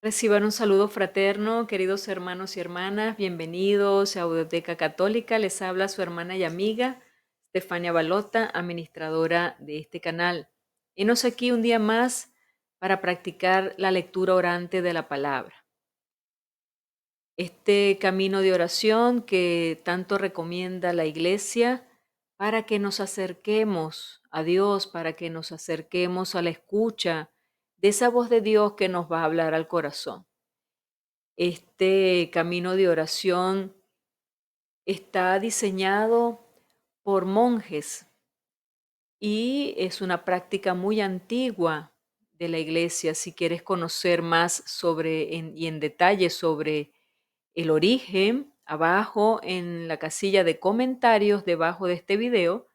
Reciban un saludo fraterno, queridos hermanos y hermanas, bienvenidos a Audioteca Católica. Les habla su hermana y amiga Stefania Balota, administradora de este canal. Henos aquí un día más para practicar la lectura orante de la palabra. Este camino de oración que tanto recomienda la Iglesia para que nos acerquemos a Dios, para que nos acerquemos a la escucha de esa voz de Dios que nos va a hablar al corazón. Este camino de oración está diseñado por monjes y es una práctica muy antigua de la iglesia. Si quieres conocer más y en detalle sobre el origen, abajo en la casilla de comentarios debajo de este video,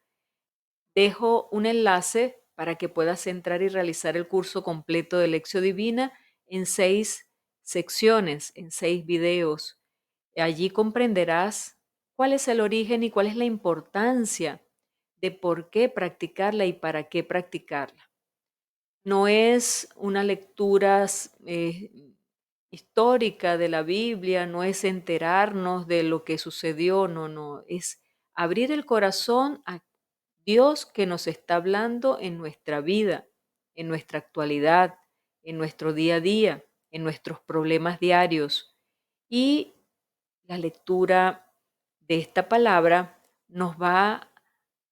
dejo un enlace para que puedas entrar y realizar el curso completo de Lección Divina en 6 secciones, en 6 videos. Allí comprenderás cuál es el origen y cuál es la importancia de por qué practicarla y para qué practicarla. No es una lectura histórica de la Biblia, no es enterarnos de lo que sucedió, no, es abrir el corazón a Dios que nos está hablando en nuestra vida, en nuestra actualidad, en nuestro día a día, en nuestros problemas diarios. Y la lectura de esta palabra nos va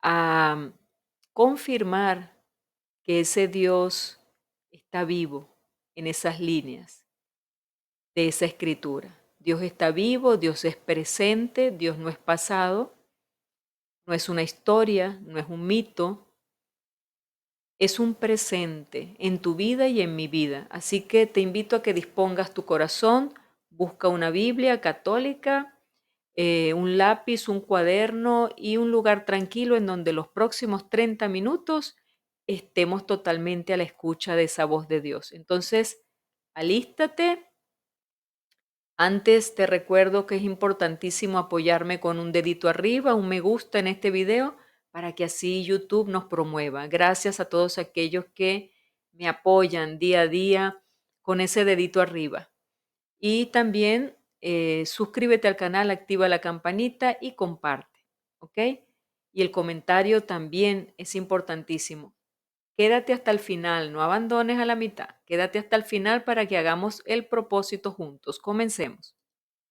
a confirmar que ese Dios está vivo en esas líneas de esa escritura. Dios está vivo, Dios es presente, Dios no es pasado, no es una historia, no es un mito, es un presente en tu vida y en mi vida. Así que te invito a que dispongas tu corazón, busca una Biblia católica, un lápiz, un cuaderno y un lugar tranquilo en donde los próximos 30 minutos estemos totalmente a la escucha de esa voz de Dios. Entonces, alístate. Antes te recuerdo que es importantísimo apoyarme con un dedito arriba, un me gusta en este video, para que así YouTube nos promueva. Gracias a todos aquellos que me apoyan día a día con ese dedito arriba. Y también suscríbete al canal, activa la campanita y comparte, ¿ok? Y el comentario también es importantísimo. Quédate hasta el final, no abandones a la mitad. Quédate hasta el final para que hagamos el propósito juntos. Comencemos.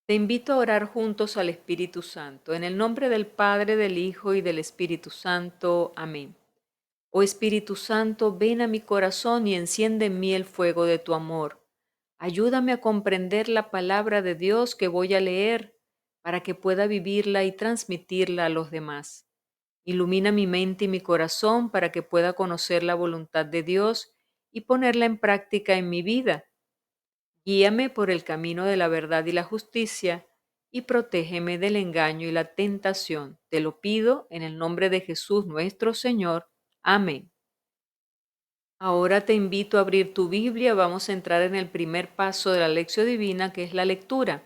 Te invito a orar juntos al Espíritu Santo, en el nombre del Padre, del Hijo y del Espíritu Santo. Amén. Oh Espíritu Santo, ven a mi corazón y enciende en mí el fuego de tu amor. Ayúdame a comprender la palabra de Dios que voy a leer para que pueda vivirla y transmitirla a los demás. Ilumina mi mente y mi corazón para que pueda conocer la voluntad de Dios y ponerla en práctica en mi vida. Guíame por el camino de la verdad y la justicia, y protégeme del engaño y la tentación. Te lo pido en el nombre de Jesús nuestro Señor. Amén. Ahora te invito a abrir tu Biblia. Vamos a entrar en el primer paso de la lección divina, que es la lectura.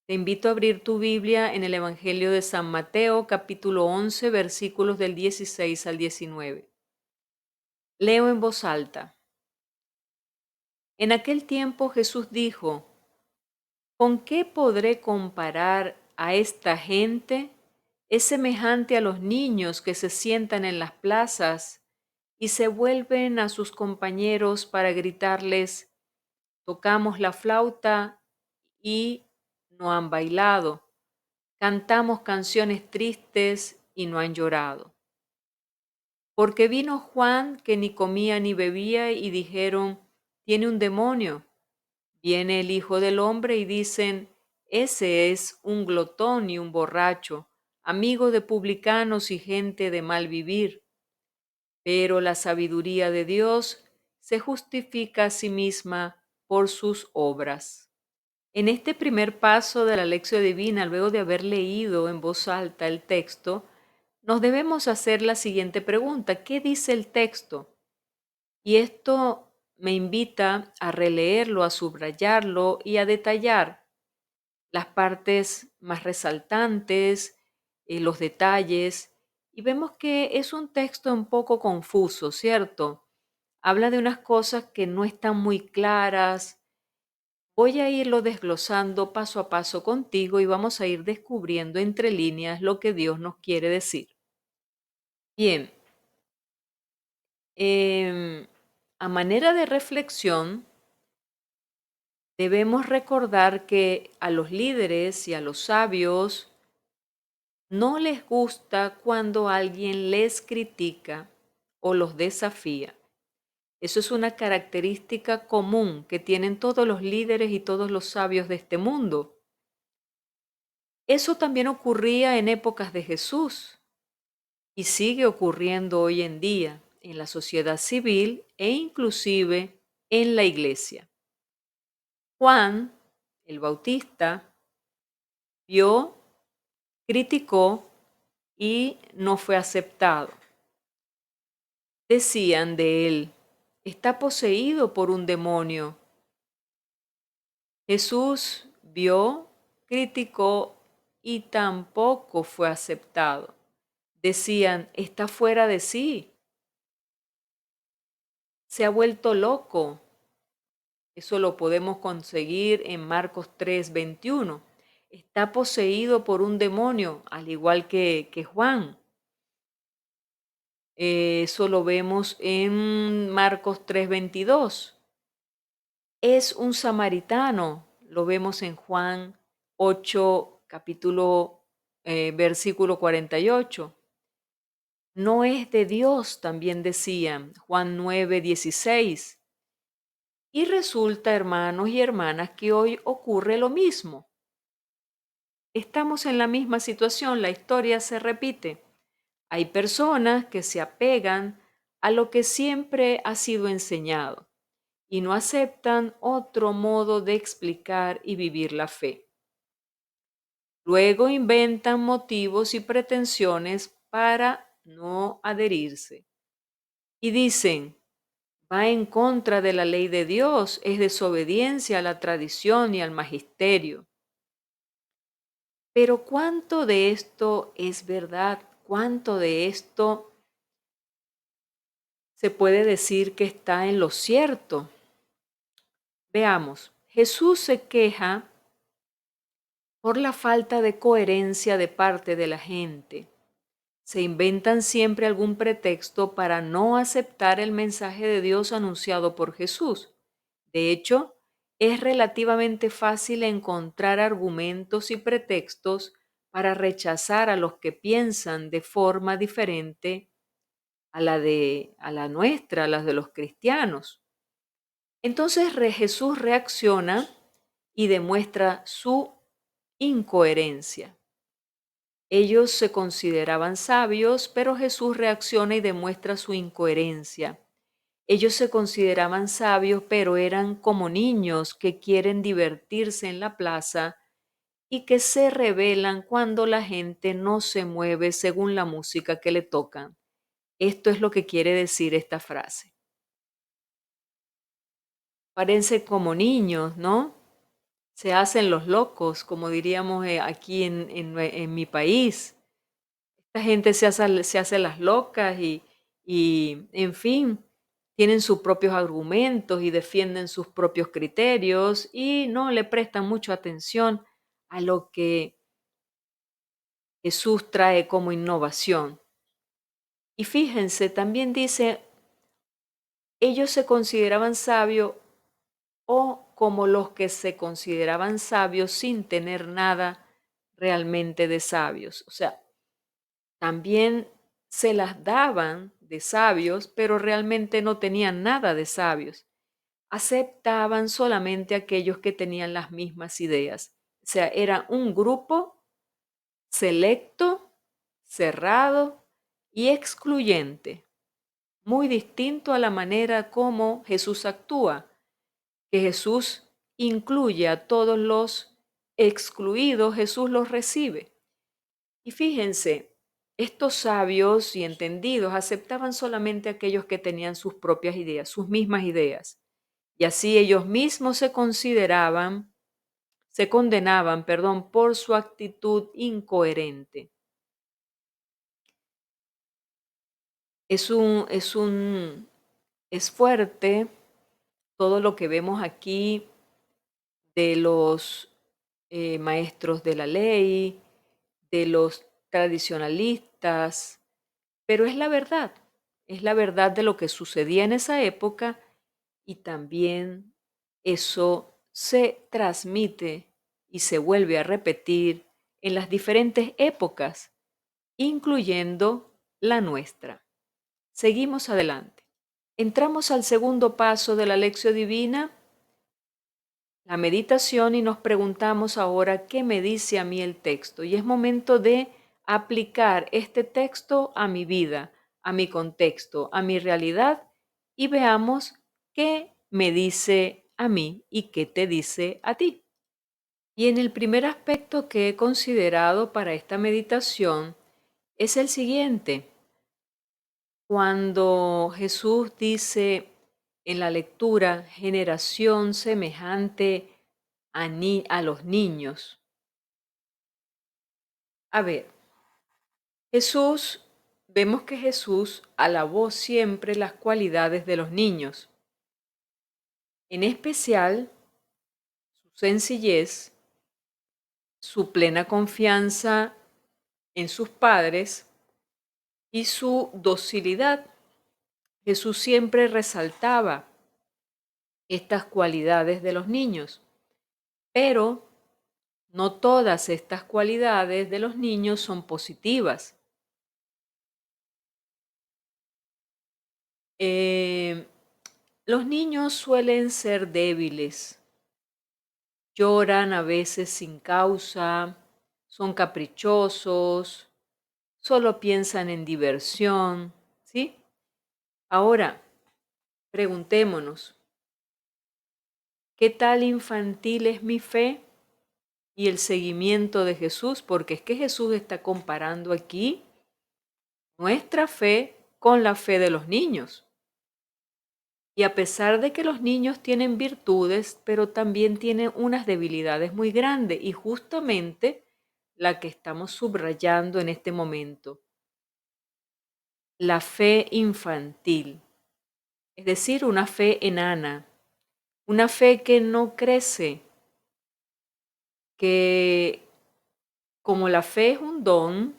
Te invito a abrir tu Biblia en el Evangelio de San Mateo, capítulo 11, versículos del 16 al 19. Leo en voz alta. En aquel tiempo Jesús dijo: ¿Con qué podré comparar a esta gente? Es semejante a los niños que se sientan en las plazas y se vuelven a sus compañeros para gritarles: tocamos la flauta y no han bailado, cantamos canciones tristes y no han llorado. Porque vino Juan, que ni comía ni bebía, y dijeron: tiene un demonio. Viene el Hijo del Hombre y dicen: ese es un glotón y un borracho, amigo de publicanos y gente de mal vivir. Pero la sabiduría de Dios se justifica a sí misma por sus obras. En este primer paso de la lección divina, luego de haber leído en voz alta el texto, nos debemos hacer la siguiente pregunta: ¿qué dice el texto? Y esto me invita a releerlo, a subrayarlo y a detallar las partes más resaltantes, los detalles, y vemos que es un texto un poco confuso, ¿cierto? Habla de unas cosas que no están muy claras, Voy a irlo desglosando paso a paso contigo y vamos a ir descubriendo entre líneas lo que Dios nos quiere decir. Bien, em, a manera de reflexión, debemos recordar que a los líderes y a los sabios no les gusta cuando alguien les critica o los desafía. Eso es una característica común que tienen todos los líderes y todos los sabios de este mundo. Eso también ocurría en épocas de Jesús y sigue ocurriendo hoy en día en la sociedad civil e inclusive en la iglesia. Juan, el Bautista, vio, criticó y no fue aceptado. Decían de él, está poseído por un demonio. Jesús vio, criticó y tampoco fue aceptado. Decían, está fuera de sí, se ha vuelto loco. Eso lo podemos conseguir en Marcos 3:21. Está poseído por un demonio, al igual que Juan. Eso lo vemos en Marcos 3:22. Es un samaritano, lo vemos en Juan 8, versículo 48. No es de Dios, también decían, Juan 9:16. Y resulta, hermanos y hermanas, que hoy ocurre lo mismo. Estamos en la misma situación, la historia se repite. Hay personas que se apegan a lo que siempre ha sido enseñado y no aceptan otro modo de explicar y vivir la fe. Luego inventan motivos y pretensiones para no adherirse. Y dicen, va en contra de la ley de Dios, es desobediencia a la tradición y al magisterio. Pero ¿cuánto de esto es verdad? ¿Cuánto de esto se puede decir que está en lo cierto? Veamos, Jesús se queja por la falta de coherencia de parte de la gente. Se inventan siempre algún pretexto para no aceptar el mensaje de Dios anunciado por Jesús. De hecho, es relativamente fácil encontrar argumentos y pretextos para rechazar a los que piensan de forma diferente a la nuestra, a las de los cristianos. Entonces Jesús reacciona y demuestra su incoherencia. Ellos se consideraban sabios, pero Jesús reacciona y demuestra su incoherencia. Ellos se consideraban sabios, pero eran como niños que quieren divertirse en la plaza y que se rebelan cuando la gente no se mueve según la música que le tocan. Esto es lo que quiere decir esta frase. Parecen como niños, ¿no? Se hacen los locos, como diríamos aquí en mi país. Esta gente se hace las locas y, en fin, tienen sus propios argumentos y defienden sus propios criterios y no le prestan mucha atención a lo que Jesús trae como innovación. Y fíjense, también dice, ellos se consideraban sabios o como los que se consideraban sabios sin tener nada realmente de sabios. O sea, también se las daban de sabios, pero realmente no tenían nada de sabios. Aceptaban solamente aquellos que tenían las mismas ideas. O sea, era un grupo selecto, cerrado y excluyente, muy distinto a la manera como Jesús actúa, que Jesús incluye a todos los excluidos, Jesús los recibe. Y fíjense, estos sabios y entendidos aceptaban solamente aquellos que tenían sus propias ideas, sus mismas ideas. Y así ellos mismos se condenaban, perdón, por su actitud incoherente. Es un, es un, es fuerte todo lo que vemos aquí de los maestros de la ley, de los tradicionalistas, pero es la verdad de lo que sucedía en esa época y también eso se transmite y se vuelve a repetir en las diferentes épocas, incluyendo la nuestra. Seguimos adelante. Entramos al segundo paso de la lección divina, la meditación, y nos preguntamos ahora qué me dice a mí el texto. Y es momento de aplicar este texto a mi vida, a mi contexto, a mi realidad y veamos qué me dice a mí y qué te dice a ti. Y en el primer aspecto que he considerado para esta meditación es el siguiente. Cuando Jesús dice en la lectura, generación semejante a los niños. A ver, vemos que Jesús alabó siempre las cualidades de los niños, en especial su sencillez, su plena confianza en sus padres y su docilidad. Jesús siempre resaltaba estas cualidades de los niños, pero no todas estas cualidades de los niños son positivas. Eh, los niños suelen ser débiles, lloran a veces sin causa, son caprichosos, solo piensan en diversión, ¿sí? Ahora, preguntémonos, ¿qué tal infantil es mi fe y el seguimiento de Jesús? Porque es que Jesús está comparando aquí nuestra fe con la fe de los niños. Y a pesar de que los niños tienen virtudes, pero también tienen unas debilidades muy grandes y justamente la que estamos subrayando en este momento, la fe infantil, es decir, una fe enana, una fe que no crece, que como la fe es un don,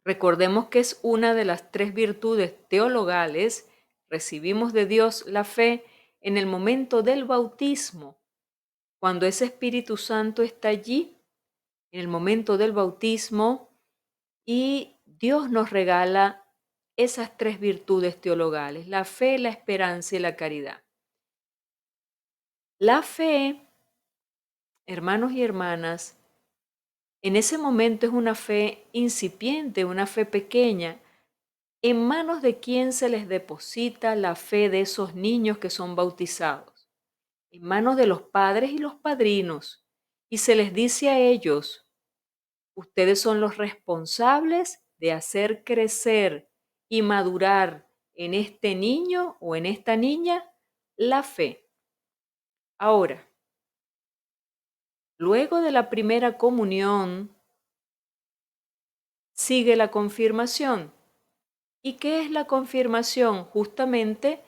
recordemos que es una de las tres virtudes teologales, recibimos de Dios la fe en el momento del bautismo. Cuando ese Espíritu Santo está allí, en el momento del bautismo, y Dios nos regala esas tres virtudes teologales, la fe, la esperanza y la caridad. La fe, hermanos y hermanas, en ese momento es una fe incipiente, una fe pequeña. ¿En manos de quién se les deposita la fe de esos niños que son bautizados? En manos de los padres y los padrinos. Y se les dice a ellos, ustedes son los responsables de hacer crecer y madurar en este niño o en esta niña la fe. Ahora, luego de la primera comunión, sigue la confirmación. ¿Y qué es la confirmación? Justamente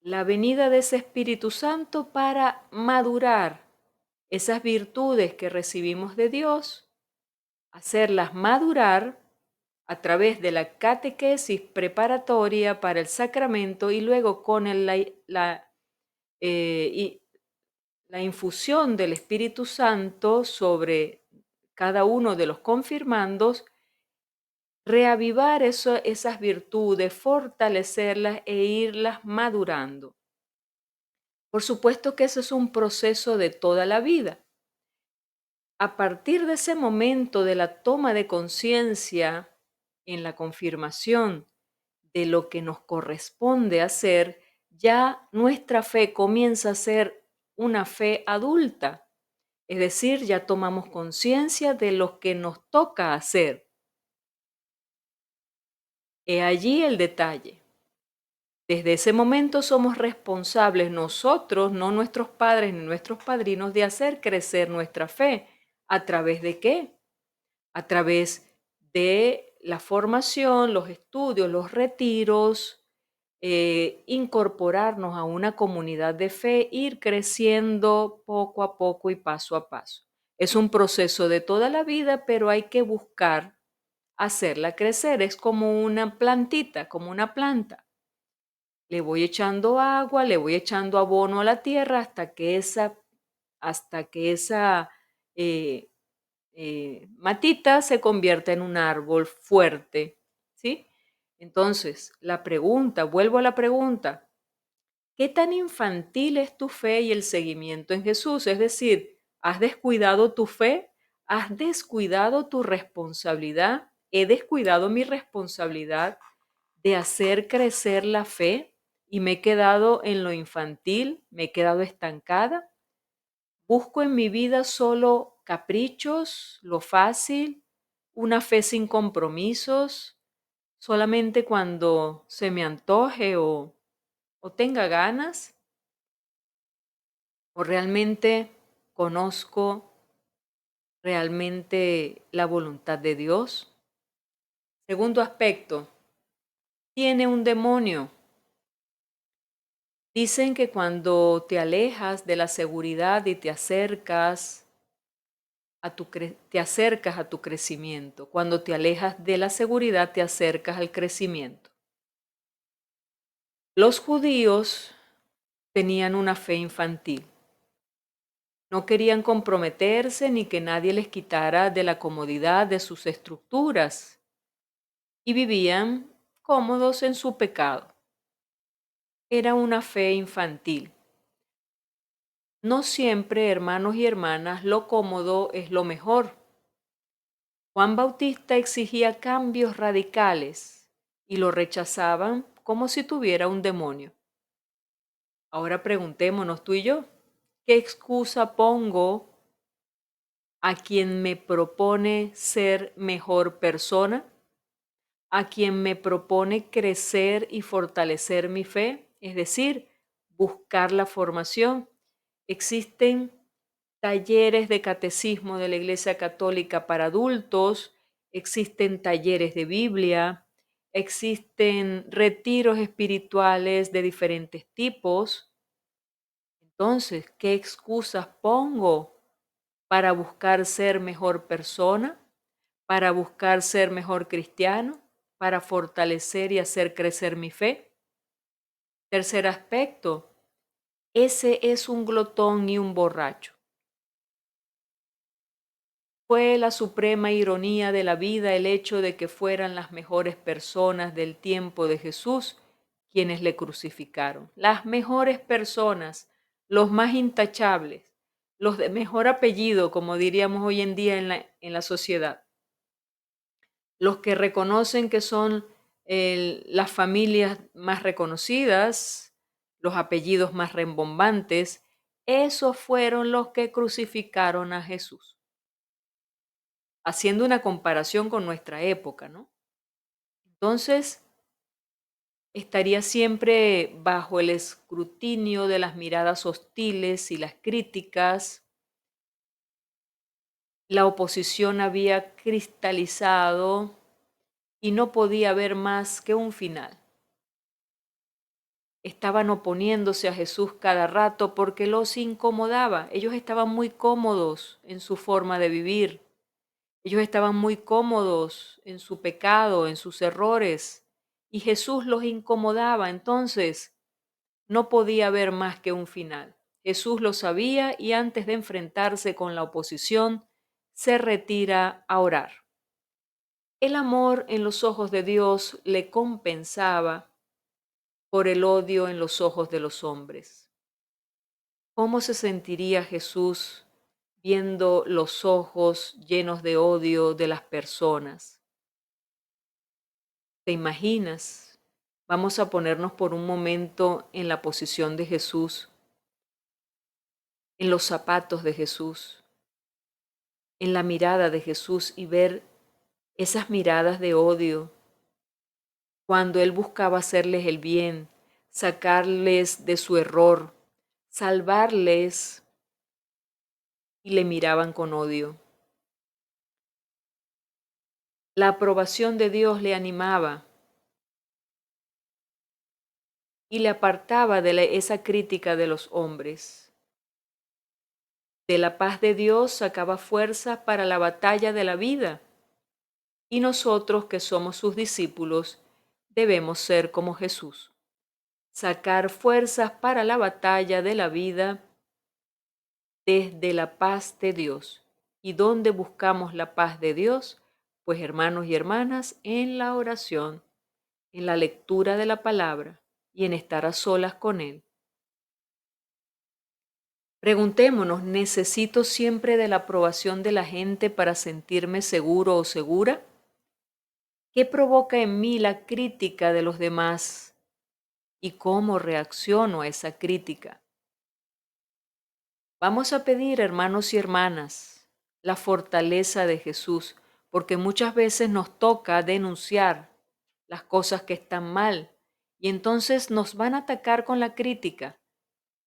la venida de ese Espíritu Santo para madurar esas virtudes que recibimos de Dios, hacerlas madurar a través de la catequesis preparatoria para el sacramento y luego con la infusión del Espíritu Santo sobre cada uno de los confirmandos, reavivar esas virtudes, fortalecerlas e irlas madurando. Por supuesto que ese es un proceso de toda la vida. A partir de ese momento de la toma de conciencia en la confirmación de lo que nos corresponde hacer, ya nuestra fe comienza a ser una fe adulta. Es decir, ya tomamos conciencia de lo que nos toca hacer. He allí el detalle. Desde ese momento somos responsables nosotros, no nuestros padres ni nuestros padrinos, de hacer crecer nuestra fe. ¿A través de qué? A través de la formación, los estudios, los retiros, incorporarnos a una comunidad de fe, ir creciendo poco a poco y paso a paso. Es un proceso de toda la vida, pero hay que buscar hacerla crecer. Es como una plantita, como una planta. Le voy echando agua, le voy echando abono a la tierra hasta que esa eh, matita se convierta en un árbol fuerte, ¿sí? Entonces, vuelvo a la pregunta, ¿qué tan infantil es tu fe y el seguimiento en Jesús? Es decir, ¿has descuidado tu fe? ¿Has descuidado tu responsabilidad? ¿He descuidado mi responsabilidad de hacer crecer la fe y me he quedado en lo infantil? ¿Me he quedado estancada? ¿Busco en mi vida solo caprichos, lo fácil, una fe sin compromisos, solamente cuando se me antoje o tenga ganas? ¿O realmente conozco realmente la voluntad de Dios? Segundo aspecto, tiene un demonio. Dicen que cuando te alejas de la seguridad y te acercas a tu crecimiento. Cuando te alejas de la seguridad, te acercas al crecimiento. Los judíos tenían una fe infantil. No querían comprometerse ni que nadie les quitara de la comodidad de sus estructuras y vivían cómodos en su pecado. Era una fe infantil. No siempre, hermanos y hermanas, lo cómodo es lo mejor. Juan Bautista exigía cambios radicales y lo rechazaban como si tuviera un demonio. Ahora preguntémonos tú y yo, ¿qué excusa pongo a quien me propone ser mejor persona? ¿A quien me propone crecer y fortalecer mi fe? Es decir, buscar la formación. Existen talleres de catecismo de la Iglesia Católica para adultos, existen talleres de Biblia, existen retiros espirituales de diferentes tipos. Entonces, ¿qué excusas pongo para buscar ser mejor persona, para buscar ser mejor cristiano, para fortalecer y hacer crecer mi fe? Tercer aspecto, ese es un glotón y un borracho. Fue la suprema ironía de la vida el hecho de que fueran las mejores personas del tiempo de Jesús quienes le crucificaron. Las mejores personas, los más intachables, los de mejor apellido, como diríamos hoy en día en la sociedad. Los que reconocen que son las familias más reconocidas, los apellidos más rembombantes, esos fueron los que crucificaron a Jesús, haciendo una comparación con nuestra época, ¿no? Entonces, estaría siempre bajo el escrutinio de las miradas hostiles y las críticas. La oposición había cristalizado y no podía haber más que un final. Estaban oponiéndose a Jesús cada rato porque los incomodaba. Ellos estaban muy cómodos en su forma de vivir. Ellos estaban muy cómodos en su pecado, en sus errores, y Jesús los incomodaba. Entonces, no podía haber más que un final. Jesús lo sabía y antes de enfrentarse con la oposición, se retira a orar. El amor en los ojos de Dios le compensaba por el odio en los ojos de los hombres. ¿Cómo se sentiría Jesús viendo los ojos llenos de odio de las personas? ¿Te imaginas? Vamos a ponernos por un momento en la posición de Jesús, en los zapatos de Jesús, en la mirada de Jesús y ver esas miradas de odio cuando Él buscaba hacerles el bien, sacarles de su error, salvarles y le miraban con odio. La aprobación de Dios le animaba. y le apartaba de esa crítica de los hombres. De la paz de Dios sacaba fuerzas para la batalla de la vida. Y nosotros que somos sus discípulos debemos ser como Jesús, sacar fuerzas para la batalla de la vida desde la paz de Dios. ¿Y dónde buscamos la paz de Dios? Pues hermanos y hermanas, en la oración, en la lectura de la palabra y en estar a solas con Él. Preguntémonos, ¿necesito siempre de la aprobación de la gente para sentirme seguro o segura? ¿Qué provoca en mí la crítica de los demás y cómo reacciono a esa crítica? Vamos a pedir, hermanos y hermanas, la fortaleza de Jesús, porque muchas veces nos toca denunciar las cosas que están mal y entonces nos van a atacar con la crítica.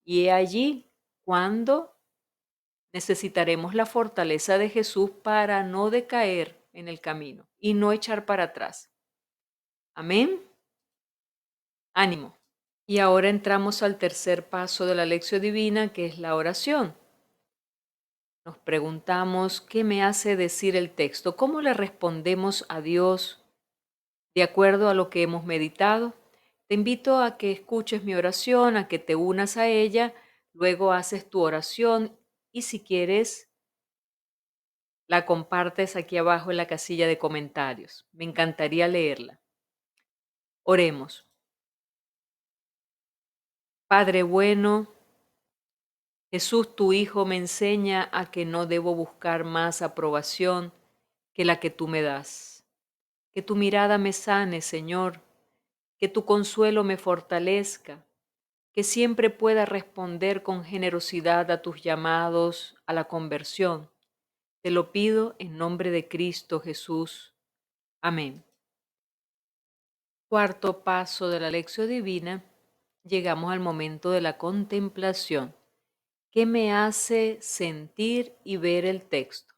Y he allí cuando necesitaremos la fortaleza de Jesús para no decaer en el camino y no echar para atrás. Amén. Ánimo. Y ahora entramos al tercer paso de la lección divina, que es la oración. Nos preguntamos, ¿qué me hace decir el texto? ¿Cómo le respondemos a Dios de acuerdo a lo que hemos meditado? Te invito a que escuches mi oración, a que te unas a ella, luego haces tu oración y si quieres, la compartes aquí abajo en la casilla de comentarios. Me encantaría leerla. Oremos. Padre bueno, Jesús, tu Hijo, me enseña a que no debo buscar más aprobación que la que tú me das. Que tu mirada me sane, Señor, que tu consuelo me fortalezca, que siempre pueda responder con generosidad a tus llamados a la conversión. Te lo pido en nombre de Cristo Jesús. Amén. Cuarto paso de la lección divina, llegamos al momento de la contemplación. ¿Qué me hace sentir y ver el texto?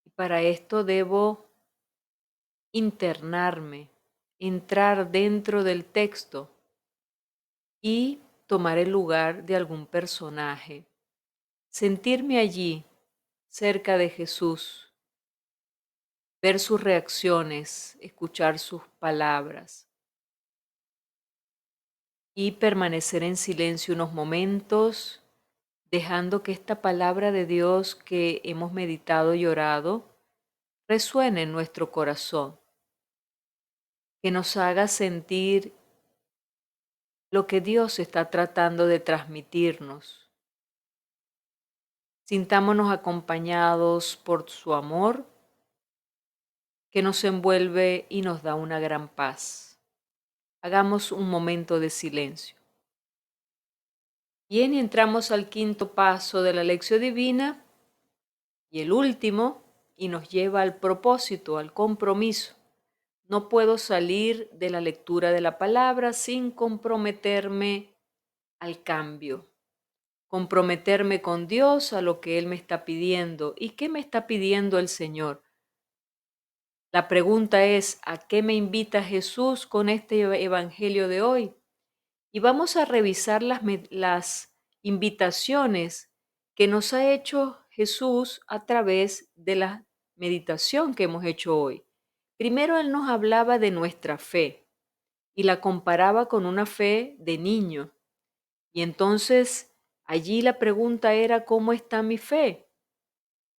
Y para esto debo internarme, entrar dentro del texto y tomar el lugar de algún personaje, sentirme allí, cerca de Jesús, ver sus reacciones, escuchar sus palabras y permanecer en silencio unos momentos, dejando que esta palabra de Dios que hemos meditado y orado resuene en nuestro corazón, que nos haga sentir lo que Dios está tratando de transmitirnos. Sintámonos acompañados por su amor que nos envuelve y nos da una gran paz. Hagamos un momento de silencio. Bien, y entramos al quinto paso de la lección divina y el último, y nos lleva al propósito, al compromiso. No puedo salir de la lectura de la palabra sin comprometerme al cambio, comprometerme con Dios a lo que Él me está pidiendo. ¿Y qué me está pidiendo el Señor? La pregunta es, ¿a qué me invita Jesús con este evangelio de hoy? Y vamos a revisar las invitaciones que nos ha hecho Jesús a través de la meditación que hemos hecho hoy. Primero Él nos hablaba de nuestra fe y la comparaba con una fe de niño. Y entonces allí la pregunta era, ¿cómo está mi fe?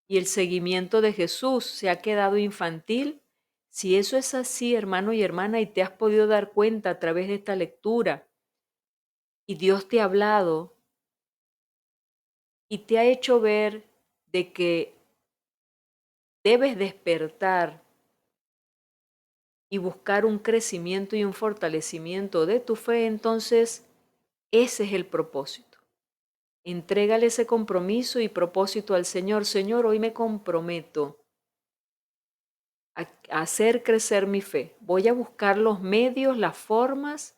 Y el seguimiento de Jesús se ha quedado infantil. Si eso es así, hermano y hermana, y te has podido dar cuenta a través de esta lectura, y Dios te ha hablado y te ha hecho ver de que debes despertar y buscar un crecimiento y un fortalecimiento de tu fe, entonces ese es el propósito. Entrégale ese compromiso y propósito al Señor. Señor, hoy me comprometo a hacer crecer mi fe. Voy a buscar los medios, las formas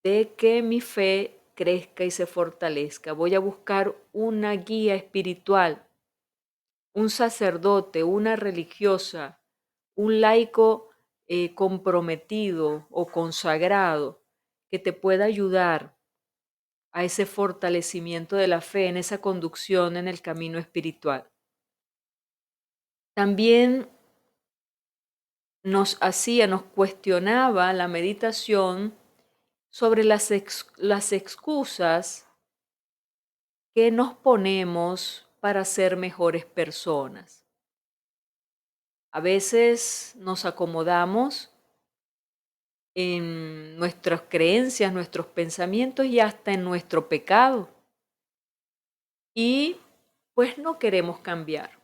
de que mi fe crezca y se fortalezca. Voy a buscar una guía espiritual, un sacerdote, una religiosa, un laico comprometido o consagrado que te pueda ayudar a ese fortalecimiento de la fe, en esa conducción en el camino espiritual. También nos cuestionaba la meditación sobre las excusas que nos ponemos para ser mejores personas. A veces nos acomodamos en nuestras creencias, nuestros pensamientos y hasta en nuestro pecado. Y pues no queremos cambiar.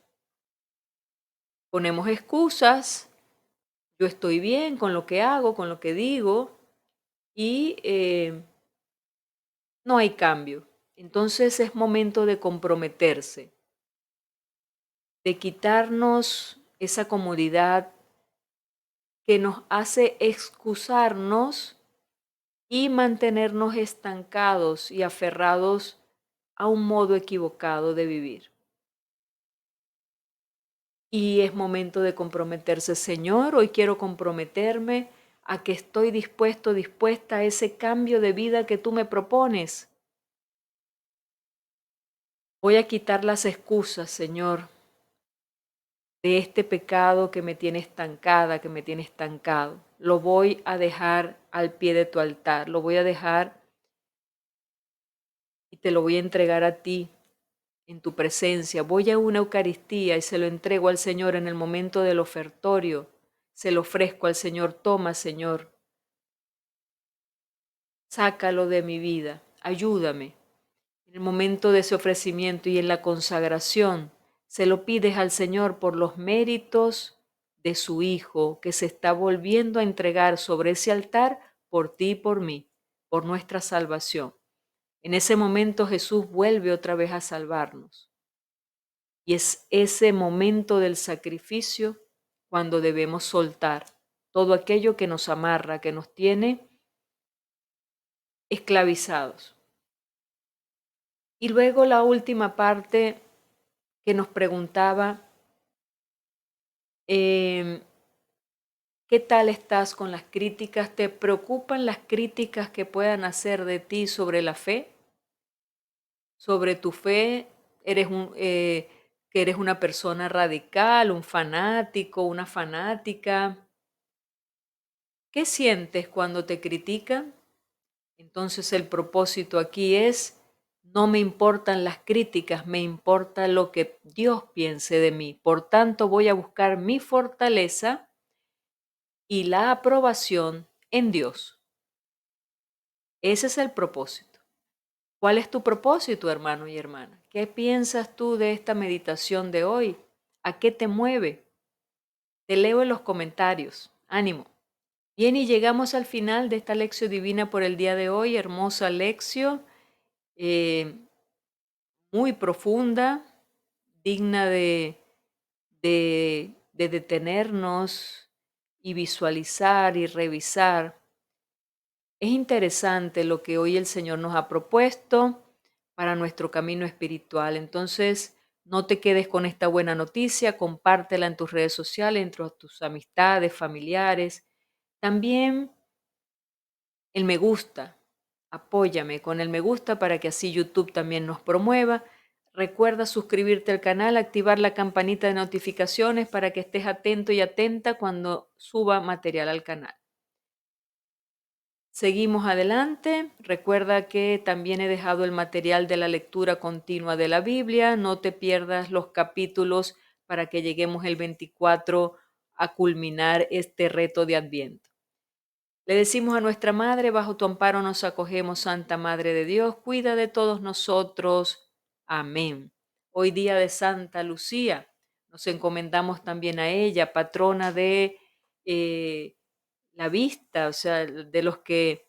Ponemos excusas, yo estoy bien con lo que hago, con lo que digo, y no hay cambio. Entonces es momento de comprometerse, de quitarnos esa comodidad que nos hace excusarnos y mantenernos estancados y aferrados a un modo equivocado de vivir. Y es momento de comprometerse, Señor, hoy quiero comprometerme a que estoy dispuesta a ese cambio de vida que tú me propones. Voy a quitar las excusas, Señor, de este pecado que me tiene estancada, que me tiene estancado. Lo voy a dejar al pie de tu altar, lo voy a dejar y te lo voy a entregar a ti en tu presencia. Voy a una Eucaristía y se lo entrego al Señor en el momento del ofertorio. Se lo ofrezco al Señor. Toma, Señor, sácalo de mi vida. Ayúdame. En el momento de ese ofrecimiento y en la consagración, se lo pides al Señor por los méritos de su Hijo, que se está volviendo a entregar sobre ese altar por ti y por mí, por nuestra salvación. En ese momento Jesús vuelve otra vez a salvarnos. Y es ese momento del sacrificio cuando debemos soltar todo aquello que nos amarra, que nos tiene esclavizados. Y luego la última parte que nos preguntaba, ¿qué tal estás con las críticas? ¿Te preocupan las críticas que puedan hacer de ti sobre la fe? Sobre tu fe, que eres una persona radical, un fanático, una fanática. ¿Qué sientes cuando te critican? Entonces el propósito aquí es, no me importan las críticas, me importa lo que Dios piense de mí. Por tanto, voy a buscar mi fortaleza y la aprobación en Dios. Ese es el propósito. ¿Cuál es tu propósito, hermano y hermana? ¿Qué piensas tú de esta meditación de hoy? ¿A qué te mueve? Te leo en los comentarios. Ánimo. Bien, y llegamos al final de esta lección divina por el día de hoy. Hermosa lección, muy profunda, digna de detenernos y visualizar y revisar. Es interesante lo que hoy el Señor nos ha propuesto para nuestro camino espiritual. Entonces, no te quedes con esta buena noticia, compártela en tus redes sociales, entre tus amistades, familiares. También el me gusta, apóyame con el me gusta para que así YouTube también nos promueva. Recuerda suscribirte al canal, activar la campanita de notificaciones para que estés atento y atenta cuando suba material al canal. Seguimos adelante. Recuerda que también he dejado el material de la lectura continua de la Biblia. No te pierdas los capítulos para que lleguemos el 24 a culminar este reto de Adviento. Le decimos a nuestra Madre, bajo tu amparo nos acogemos, Santa Madre de Dios, cuida de todos nosotros. Amén. Hoy día de Santa Lucía, nos encomendamos también a ella, patrona de la vista, o sea, de los que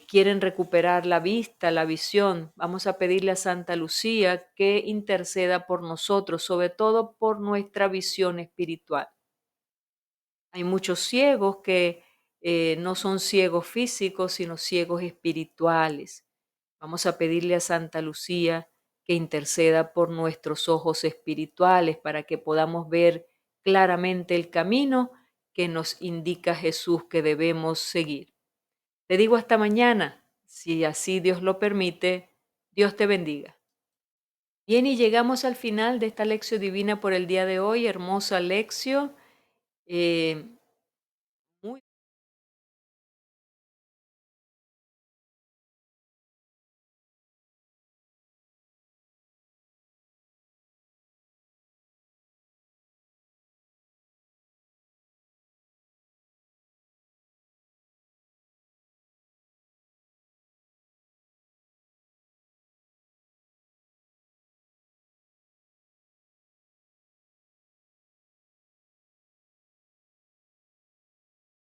quieren recuperar la vista, la visión. Vamos a pedirle a Santa Lucía que interceda por nosotros, sobre todo por nuestra visión espiritual. Hay muchos ciegos que no son ciegos físicos, sino ciegos espirituales. Vamos a pedirle a Santa Lucía que interceda por nuestros ojos espirituales para que podamos ver claramente el camino que nos indica Jesús que debemos seguir. Te digo hasta mañana, si así Dios lo permite. Dios te bendiga. Bien, y llegamos al final de esta lección divina por el día de hoy. Hermosa lección.